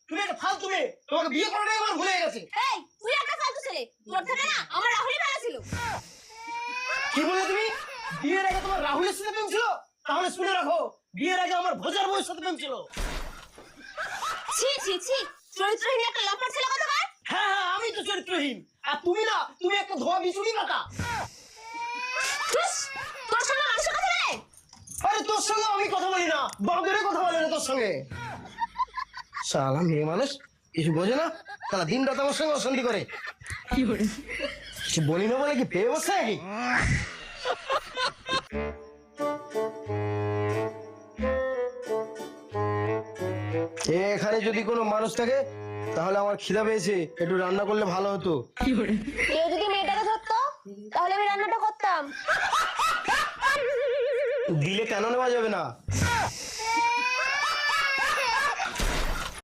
তুমি একটা ফালতু মেয়ে, তোমাকে বিয়ে করাটাই আমার ভুলে গেছে। এই তুই একটা ফালতু ছেলে, তোর থেকে না আমার রাহুলই ভালো ছিল। কি বলে তুমি? বিয়ের আগে তোমার রাহুলের সাথে প্রেম ছিল? তাহলে শুনে রাখো, বিয়ের আগে আমার ভোজার বউয়ের সাথে প্রেম ছিল। ছি ছি ছি, চরিত্রহীন একটা লাফার ছেলে কোথাকার। হ্যাঁ হ্যাঁ, আমি তো চরিত্রহীন, আর তুমি না, তুমি একটা ধোয়া বিচুড়ি পাতা। তোর সঙ্গে মানুষের কথা বলে? আরে তোর সঙ্গে আমি কথা বলি না, বাগরে কথা বলে না তোর সঙ্গে। শালা মেয়ে মানুষ কিছু বোঝে না, তারা দিন রাত আমার সঙ্গে অশান্তি করে। কিছু বলি না বলে কি পেয়ে বসে নাকি? এখানে যদি কোনো মানুষ থাকে তাহলে আমার খিদা পেয়েছে, একটু রান্না করলে ভালো হতো। কেউ যদি মেয়েটাকে ধরতো তাহলে আমি রান্নাটা করতাম। দিলে কেন নেওয়া যাবে না?